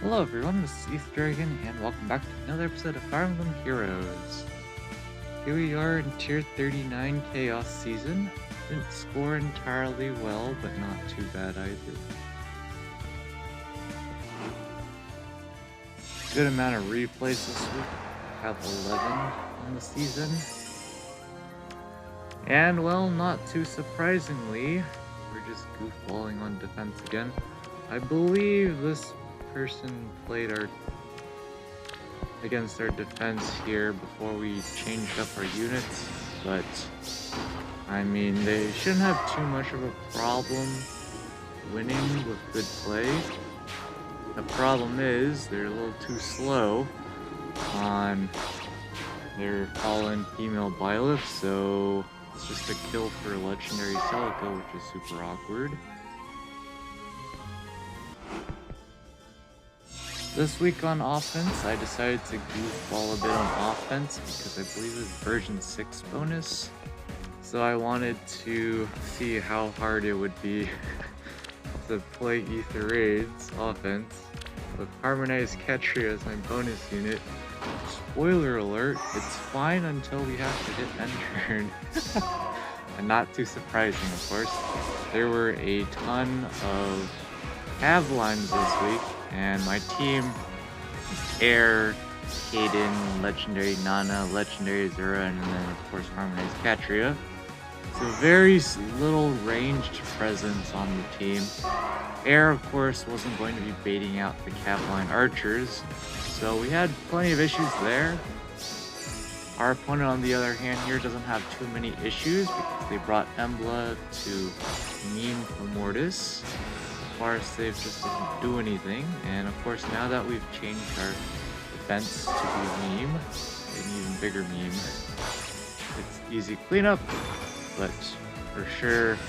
Hello everyone, this is East Dragon, and welcome back to another episode of Fire Emblem Heroes. Here we are in Tier 39 Chaos Season. Didn't score entirely well, but not too bad either. Good amount of replays this week. I have 11 in the season. And well, not too surprisingly, we're just goofballing on defense again. I believe this person played against our defense here before we changed up our units, but I mean, they shouldn't have too much of a problem winning with good play. The problem is they're a little too slow on their fallen female Byleth, so it's just a kill for legendary Celica, which is super awkward. This week on offense, I decided to goofball a bit on offense because I believe it's version 6 bonus. So I wanted to see how hard it would be to play Ether Raid's offense with Harmonized Ketria as my bonus unit. Spoiler alert, it's fine until we have to hit end turn. And not too surprising, of course. There were a ton of Cav lines this week, and my team is Air, Kaden, Legendary Nana, Legendary Zura, and then of course Harmonized Katria. So very little ranged presence on the team. Air, of course, wasn't going to be baiting out the Cav line archers, so we had plenty of issues there. Our opponent, on the other hand, here doesn't have too many issues because they brought Emblem to meme for Mortis. Far save just doesn't do anything, and of course now that we've changed our defense to be meme, an even bigger meme, it's easy cleanup, but for sure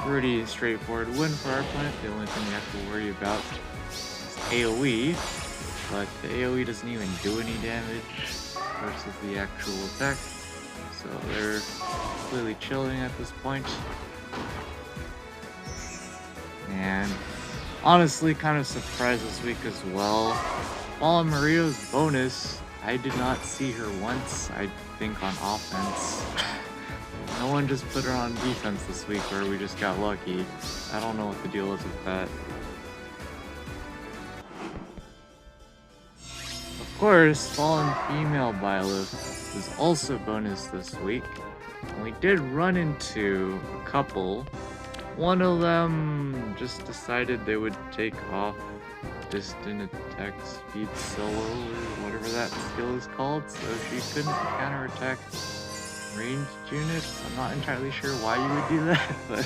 pretty straightforward win for our opponent. The only thing we have to worry about is AoE, but the AoE doesn't even do any damage versus the actual effect, so they're clearly chilling at this point. And honestly, kind of surprised this week as well. Fallen Maria's bonus, I did not see her once, I think, on offense. No one just put her on defense this week, or we just got lucky. I don't know what the deal is with that. Of course, Fallen Female Byleth was also bonus this week. And we did run into a couple. One of them just decided they would take off distant attack speed solo, or whatever that skill is called, so she couldn't counterattack ranged units. I'm not entirely sure why you would do that, but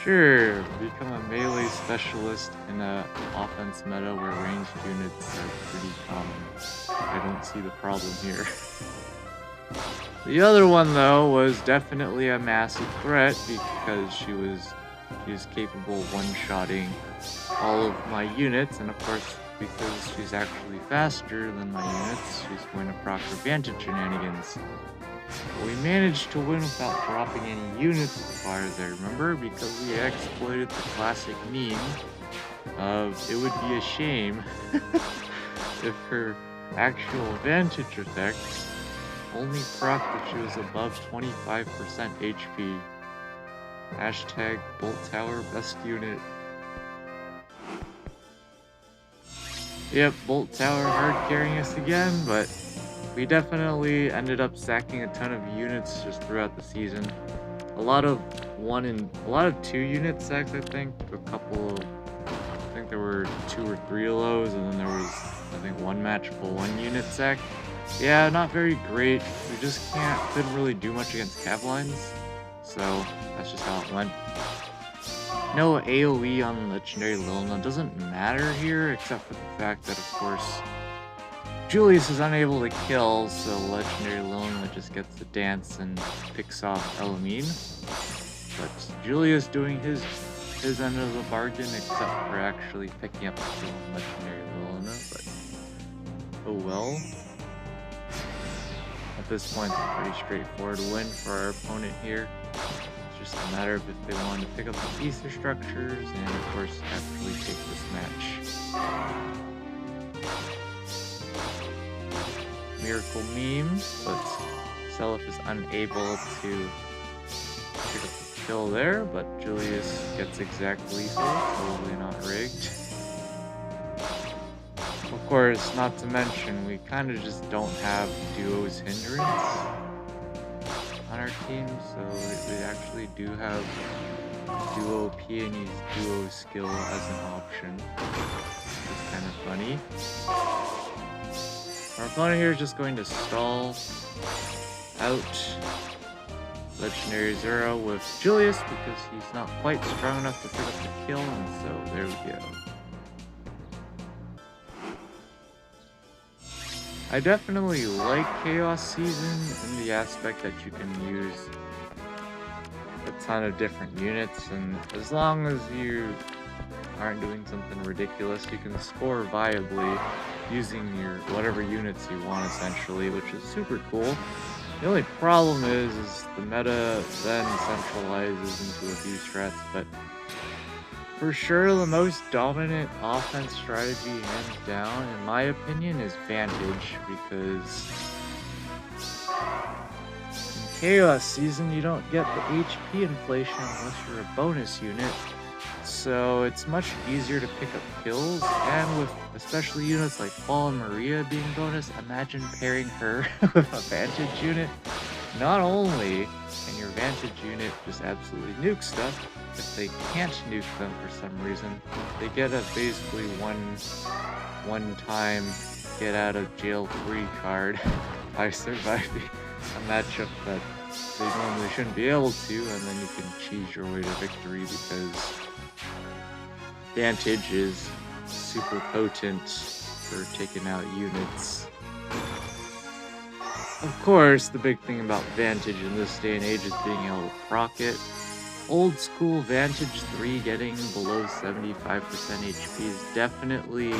sure, become a melee specialist in a offense meta where ranged units are pretty common. I don't see the problem here. The other one, though, was definitely a massive threat because she was capable of one-shotting all of my units, and of course, because she's actually faster than my units, she's going to proc advantage shenanigans. But we managed to win without dropping any units as far as I remember, because we exploited the classic meme of it would be a shame if her actual advantage effects only proc if she was above 25% HP. Hashtag Bolt Tower best unit. Yep, Bolt Tower hard carrying us again, but we definitely ended up sacking a ton of units just throughout the season. A lot of 2 unit sacks, I think. I think there were 2 or 3 of those, and then there was, I think, 1 match for 1 unit sack. Yeah, not very great. We just couldn't really do much against Cav lines, so that's just how it went. No AoE on Legendary Lilna doesn't matter here, except for the fact that, of course, Julius is unable to kill, so Legendary Lilna just gets the dance and picks off Elamine. But Julius doing his end of the bargain, except for actually picking up the kill on Legendary Lilna, but oh well. At this point, it's a pretty straightforward win for our opponent here. It's just a matter of if they wanted to pick up the ether structures and, of course, actually take this match. miracle meme, but Seliph is unable to pick up the kill there, but Julius gets exact lethal, totally not rigged. Of course, not to mention, we kind of just don't have duo's hindrance on our team, so we actually do have duo Peony's duo skill as an option, which is kind of funny. Our opponent here is just going to stall out Legendary Zero with Julius because he's not quite strong enough to pick up the kill, and so there we go. I definitely like Chaos Season in the aspect that you can use a ton of different units, and as long as you aren't doing something ridiculous, you can score viably using your whatever units you want, essentially, which is super cool. The only problem is the meta then centralizes into a few strats, but for sure the most dominant offense strategy, hands down, in my opinion, is Vantage, because in Chaos Season you don't get the HP inflation unless you're a bonus unit, so it's much easier to pick up kills, and with especially units like Fallen Maria being bonus, imagine pairing her with a Vantage unit. Not only can your Vantage unit just absolutely nuke stuff, if they can't nuke them for some reason, they get a basically one-time get out of jail free card by surviving a matchup that they normally shouldn't be able to, and then you can cheese your way to victory because Vantage is super potent for taking out units. Of course, the big thing about Vantage in this day and age is being able to proc it. Old school Vantage 3 getting below 75% HP is definitely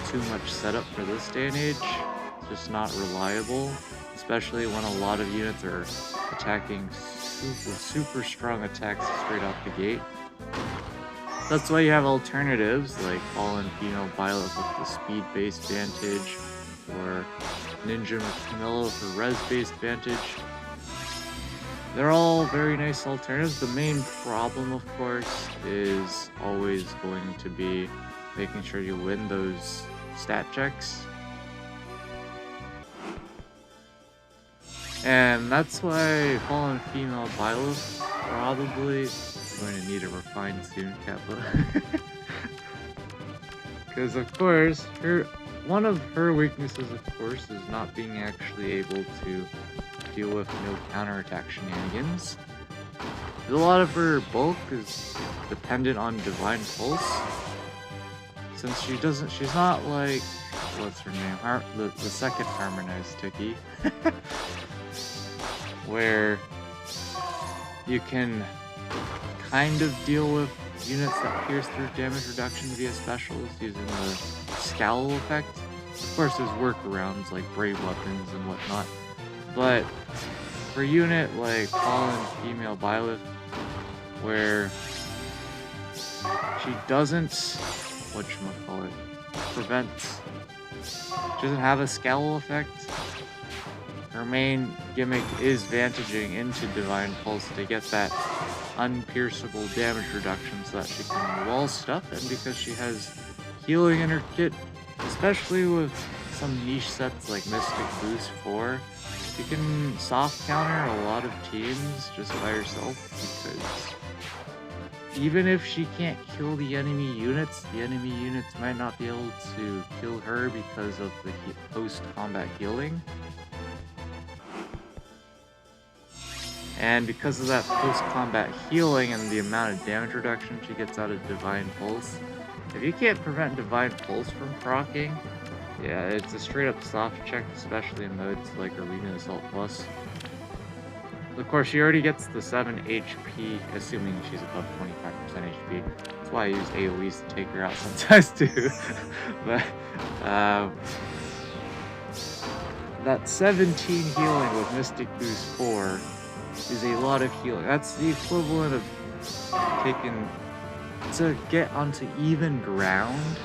too much setup for this day and age. It's just not reliable, especially when a lot of units are attacking super strong attacks straight out the gate. That's why you have alternatives like Fallen Female Violet with the speed-based Vantage, or Ninja with Camilla for res-based Vantage. They're all very nice alternatives. The main problem, of course, is always going to be making sure you win those stat checks. And that's why Fallen Female Violet probably going to need a refine soon, Kappa. Because of course, one of her weaknesses, of course, is not being actually able to deal with no counterattack shenanigans. A lot of her bulk is dependent on Divine Pulse. Since she's not like, what's her name? The second harmonized Tiki. Where you can kind of deal with units that pierce through damage reduction via specials using the scowl effect. Of course, there's workarounds like brave weapons and whatnot, but for a unit like Fallen Female Violet, where she doesn't, she doesn't have a scowl effect. Her main gimmick is vantaging into Divine Pulse to get that unpierceable damage reduction so that she can wall stuff, and because she has healing in her kit, especially with some niche sets like Mystic Boost 4, you can soft counter a lot of teams just by herself, because even if she can't kill the enemy units might not be able to kill her because of the post-combat healing. And because of that post-combat healing and the amount of damage reduction she gets out of Divine Pulse, if you can't prevent Divine Pulse from proccing, yeah, it's a straight-up soft check, especially in modes like Arena Assault Plus. Of course, she already gets the 7 HP, assuming she's above 25% HP. That's why I use AoEs to take her out sometimes too. But that 17 healing with Mystic Boost 4 is a lot of healing. That's the equivalent of taking, to get onto even ground,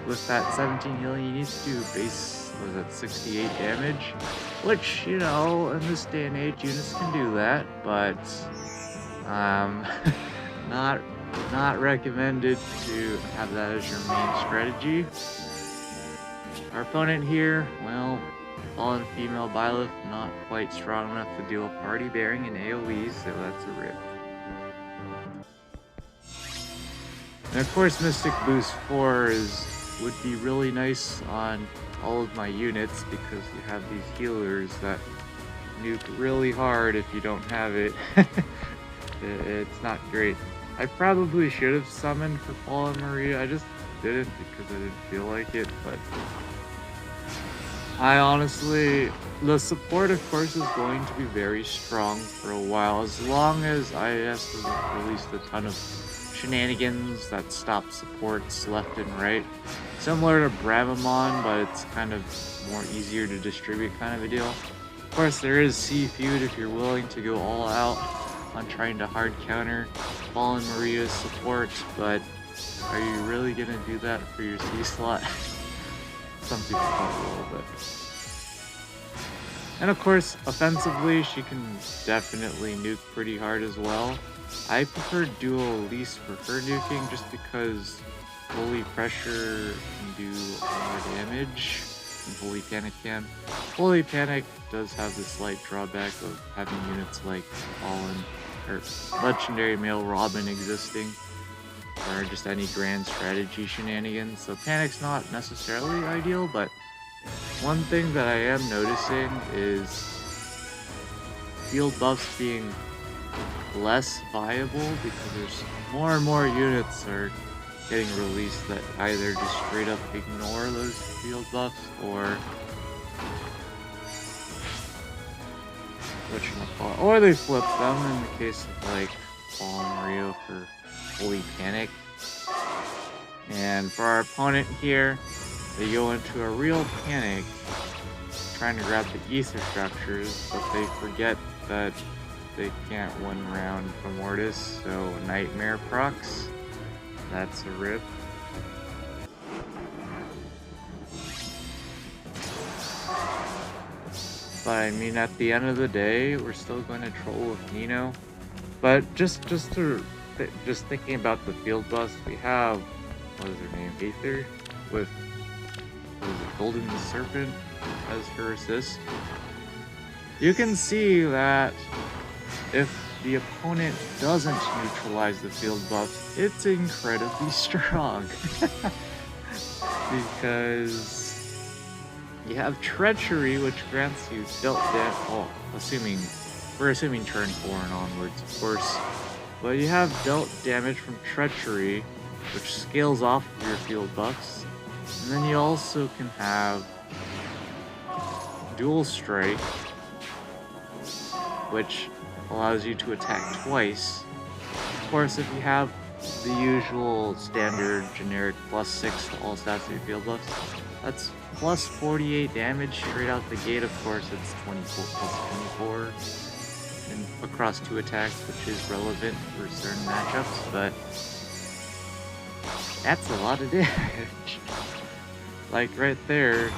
with that 17 healing, you need to do base, was it 68 damage? Which, you know, in this day and age, units can do that, but um, not not recommended to have that as your main strategy. Our opponent here, well, fallen female Byleth, not quite strong enough to deal with party bearing and AoE, so that's a rip. And of course, Mystic Boost 4 would be really nice on all of my units because you have these healers that nuke really hard if you don't have it. It's not great. I probably should have summoned for Fallen Maria, I just didn't because I didn't feel like it, but I honestly, the support of course is going to be very strong for a while, as long as IS doesn't release a ton of shenanigans that stop supports left and right. Similar to Bramamon, but it's kind of more easier to distribute kind of a deal. Of course, there is C Feud if you're willing to go all out on trying to hard counter Fallen Maria's support, but are you really gonna do that for your C slot? Some people talk a little bit. And of course, offensively, she can definitely nuke pretty hard as well. I prefer Dual Elise for her nuking just because Holy Pressure can do more damage than Holy Panic can. Holy Panic does have the slight drawback of having units like Fallen or Legendary Male Robin existing, or just any grand strategy shenanigans, so Panic's not necessarily ideal, but one thing that I am noticing is field buffs being less viable because there's more and more units are getting released that either just straight up ignore those field buffs or or they flip them in the case of like Fallen Mario for Holy Panic. And for our opponent here, they go into a real panic trying to grab the ether structures, but they forget that they can't one round from Mortis, so Nightmare procs. That's a rip. But I mean, at the end of the day, we're still going to troll with Nino. But just thinking about the field buffs, we have, what is her name, Aether, with what is it, Golden Serpent as her assist. You can see that if the opponent doesn't neutralize the field buffs, it's incredibly strong. Because you have Treachery, which grants you dealt damage, well, we're assuming turn 4 and onwards, of course. But you have dealt damage from Treachery, which scales off of your field buffs. And then you also can have Dual Strike, which allows you to attack twice. Of course, if you have the usual standard generic +6 to all stats of your field buffs, that's plus 48 damage straight out the gate. Of course, it's 24 plus 24 and across 2 attacks, which is relevant for certain matchups, but that's a lot of damage. Like right there,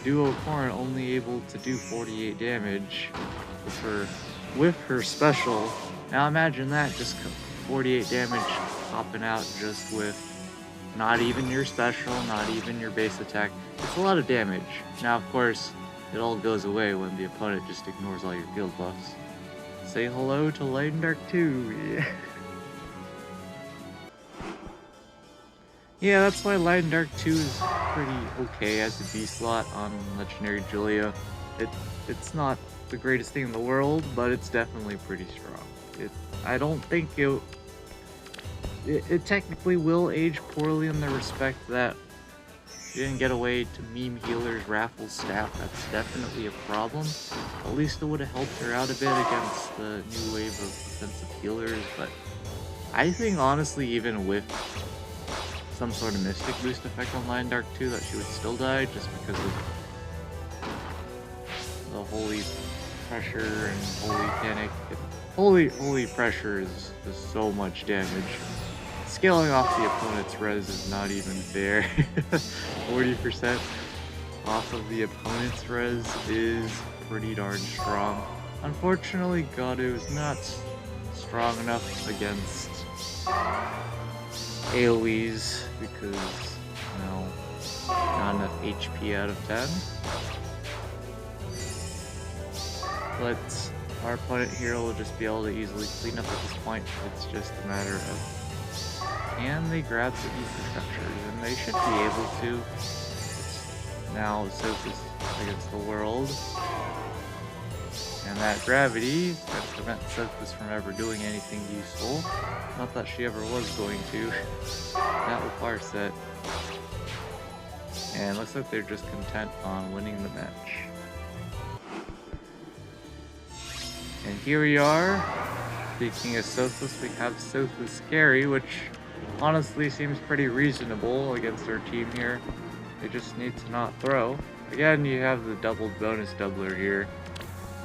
Duo Corn only able to do 48 damage with her special. Now imagine that, just 48 damage popping out just with not even your special, not even your base attack. It's a lot of damage. Now of course, it all goes away when the opponent just ignores all your field buffs. Say hello to Light and Dark 2. Yeah. Yeah, that's why Light and Dark 2 is pretty okay as a B slot on Legendary Julia. It's not the greatest thing in the world, but it's definitely pretty strong. I don't think it technically will age poorly in the respect that you didn't get away to meme healers, Raffles staff. That's definitely a problem. At least it would have helped her out a bit against the new wave of offensive healers, but I think honestly, even with some sort of Mystic Boost effect on Lion Dark 2, that she would still die just because of the Holy Pressure and Holy Panic. Holy Pressure is so much damage. scaling off the opponent's res is not even fair. 40% off of the opponent's res is pretty darn strong. Unfortunately, Gato is not strong enough against AoEs because, you know, not enough HP out of 10. But our opponent here will just be able to easily clean up at this point. It's just a matter of can they grab the infrastructure, and they should be able to. Now Sophus against the world. And that gravity that prevents Sophus from ever doing anything useful. Not that she ever was going to. That will far set. And looks like they're just content on winning the match. And here we are. Speaking of Sophus, we have Sophus Scary, which honestly seems pretty reasonable against our team here. They just need to not throw. Again, you have the doubled bonus doubler here.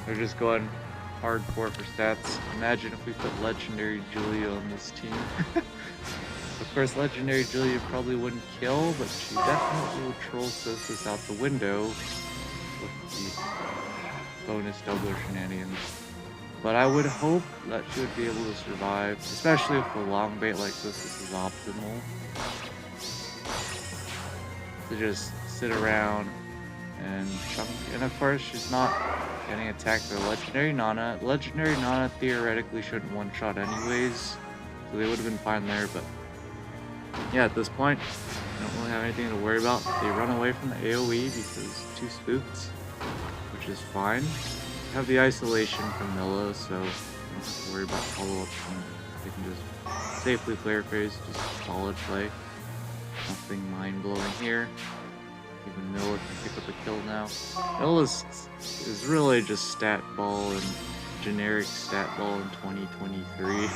They're just going hardcore for stats. Imagine if we put Legendary Julia on this team. Of course, Legendary Julia probably wouldn't kill, but she definitely would troll Sophus out the window with the bonus doubler shenanigans. But I would hope that she would be able to survive, especially if the long bait like this is optimal. To just sit around and chunk. And of course, she's not getting attacked by Legendary Nana. Legendary Nana theoretically shouldn't one-shot anyways, so they would have been fine there, but yeah, at this point, I don't really have anything to worry about. They run away from the AoE because too spooked, which is fine. Have the isolation from Milla, so don't have to worry about follow-up. They can just safely player phase, just solid play. Nothing mind-blowing here. Even Milla can pick up a kill now. Milla is really just stat ball and generic stat ball in 2023.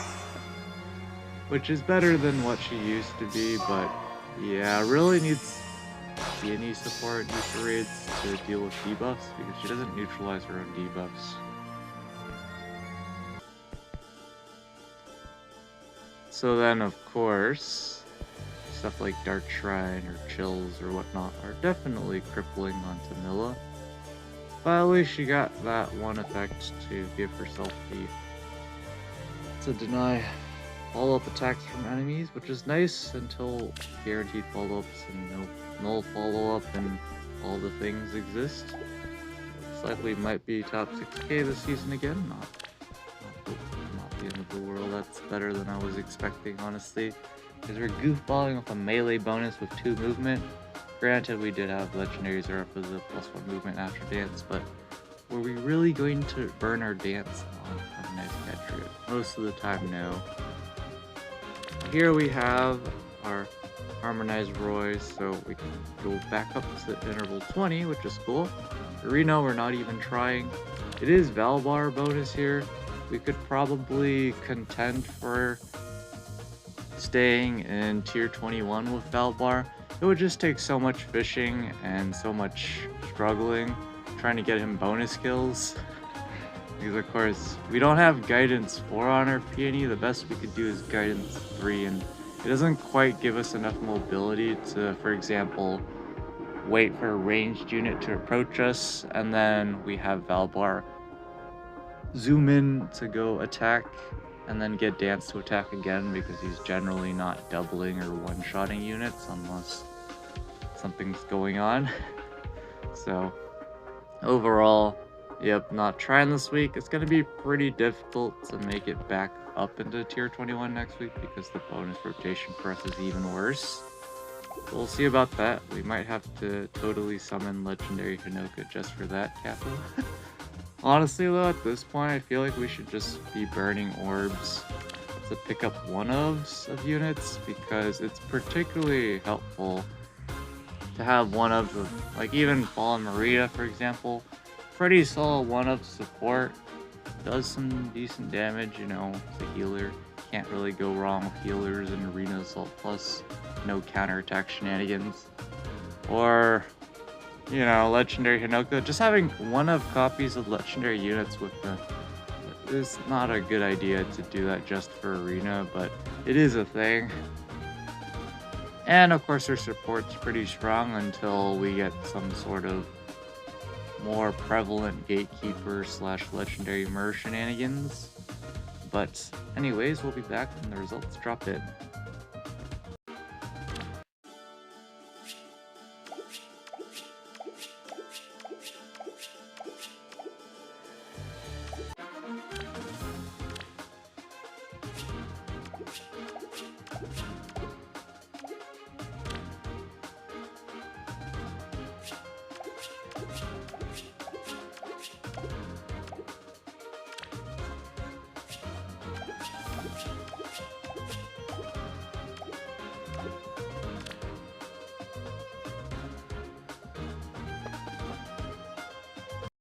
Which is better than what she used to be, but yeah, really needs peony support in raids to deal with debuffs because she doesn't neutralize her own debuffs. So then, of course, stuff like Dark Shrine or Chills or whatnot are definitely crippling onto Milla. But at least she got that one effect to give herself to deny follow-up attacks from enemies, which is nice until guaranteed follow-ups and null follow-up and all the things exist. Looks like we might be top 6k this season again. Not the end of the world. That's better than I was expecting, honestly. Because we're goofballing with a melee bonus with 2 movement. Granted, we did have Legendary Zero for the +1 movement after dance, but were we really going to burn our dance on a nice catch rate? Most of the time, no. Here we have our Harmonized Roy, so we can go back up to interval 20, which is cool. Arena, we're not even trying. It is Valbar bonus here. We could probably contend for staying in tier 21 with Valbar. It would just take so much fishing and so much struggling trying to get him bonus kills. Because of course, we don't have guidance 4 on our peony. The best we could do is guidance 3, and it doesn't quite give us enough mobility to, for example, wait for a ranged unit to approach us, and then we have Valbar zoom in to go attack, and then get Dance to attack again because he's generally not doubling or one-shotting units unless something's going on. So, overall, yep, not trying this week. It's going to be pretty difficult to make it back up into tier 21 next week because the bonus rotation for us is even worse. We'll see about that. We might have to totally summon Legendary Hinoka just for that, Capo. Honestly though, at this point, I feel like we should just be burning orbs to pick up one-ofs of units because it's particularly helpful to have one-ofs of, like even Fallen Maria, for example. Pretty solid one-of support, does some decent damage, you know, it's a healer. Can't really go wrong with healers in Arena Assault Plus, no counterattack shenanigans. Or, you know, Legendary Hinoka. Just having one-of copies of Legendary units with the is not a good idea to do that just for Arena, but it is a thing. And of course, our support's pretty strong until we get some sort of more prevalent gatekeeper slash legendary mer shenanigans. But anyways, we'll be back when the results drop in.